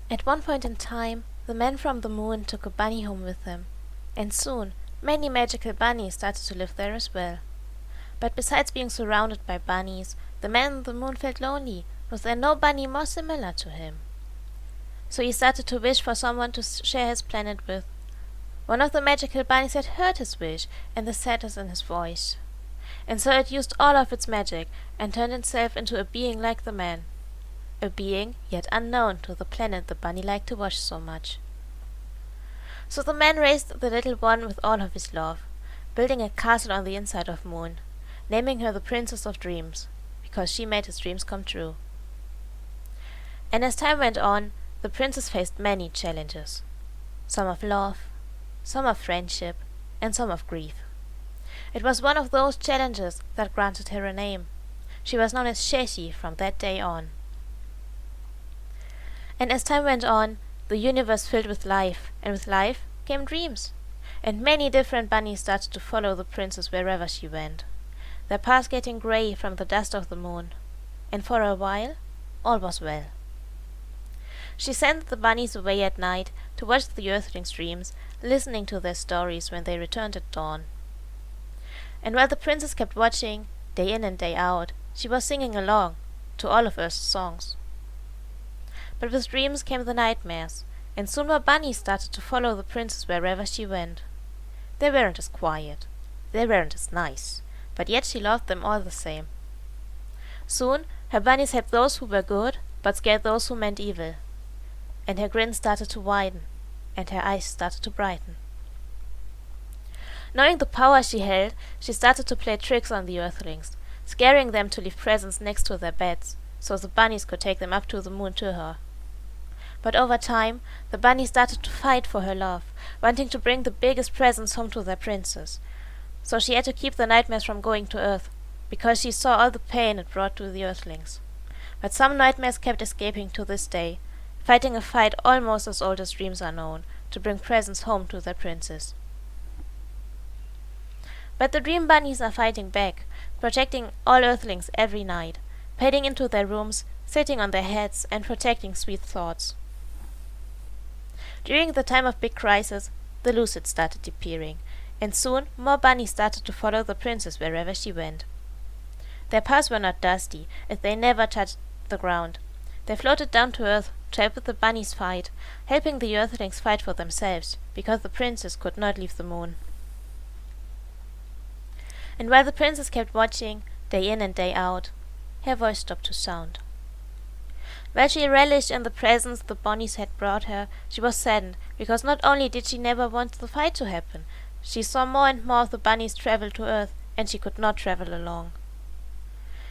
At one point in time, the man from the moon took a bunny home with him, and soon many magical bunnies started to live there as well. But besides being surrounded by bunnies, the man on the moon felt lonely. Was there no bunny more similar to him? So he started to wish for someone to share his planet with. One of the magical bunnies had heard his wish and the sadness in his voice, and so it used all of its magic and turned itself into a being like the man. A being yet unknown to the planet the bunny liked to watch so much. So the man raised the little one with all of his love, building a castle on the inside of Moon, naming her the Princess of Dreams, because she made his dreams come true. And as time went on, the princess faced many challenges. Some of love, some of friendship, and some of grief. It was one of those challenges that granted her a name. She was known as Sheshy from that day on. And as time went on, the universe filled with life, and with life came dreams. And many different bunnies started to follow the princess wherever she went, their paths getting grey from the dust of the moon. And for a while, all was well. She sent the bunnies away at night to watch the earthlings' dreams, listening to their stories when they returned at dawn. And while the princess kept watching, day in and day out, she was singing along to all of Earth's songs. But with dreams came the nightmares, and soon more bunnies started to follow the princess wherever she went. They weren't as quiet, they weren't as nice, but yet she loved them all the same. Soon her bunnies helped those who were good, but scared those who meant evil. And her grin started to widen, and her eyes started to brighten. Knowing the power she held, she started to play tricks on the earthlings, scaring them to leave presents next to their beds, so the bunnies could take them up to the moon to her. But over time, the bunnies started to fight for her love, wanting to bring the biggest presents home to their princess. So she had to keep the nightmares from going to Earth, because she saw all the pain it brought to the earthlings. But some nightmares kept escaping to this day, fighting a fight almost as old as dreams are known, to bring presents home to their princess. But the dream bunnies are fighting back, protecting all earthlings every night, padding into their rooms, sitting on their heads, and protecting sweet thoughts. During the time of big crisis, the lucid started appearing, and soon more bunnies started to follow the princess wherever she went. Their paths were not dusty, as they never touched the ground. They floated down to Earth to help the bunnies fight, helping the earthlings fight for themselves, because the princess could not leave the moon. And while the princess kept watching, day in and day out, her voice stopped to sound. While she relished in the presents the bunnies had brought her, she was saddened, because not only did she never want the fight to happen, she saw more and more of the bunnies travel to Earth, and she could not travel along.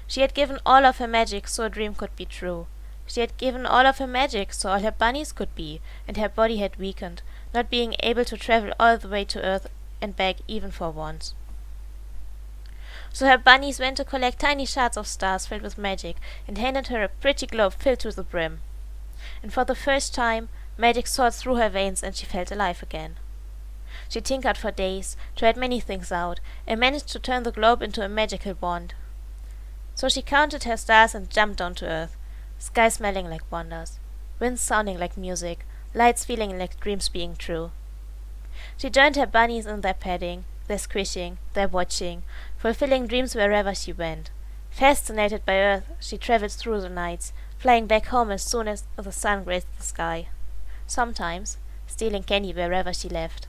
She had given all of her magic so a dream could be true. She had given all of her magic so all her bunnies could be, and her body had weakened, not being able to travel all the way to Earth and back even for once. So her bunnies went to collect tiny shards of stars filled with magic, and handed her a pretty globe filled to the brim. And for the first time, magic soared through her veins and she felt alive again. She tinkered for days, tried many things out, and managed to turn the globe into a magical wand. So she counted her stars and jumped down to Earth, sky smelling like wonders, winds sounding like music, lights feeling like dreams being true. She joined her bunnies in their padding, their squishing, their watching, fulfilling dreams wherever she went. Fascinated by Earth, she traveled through the nights, flying back home as soon as the sun grazed the sky. Sometimes stealing candy wherever she left.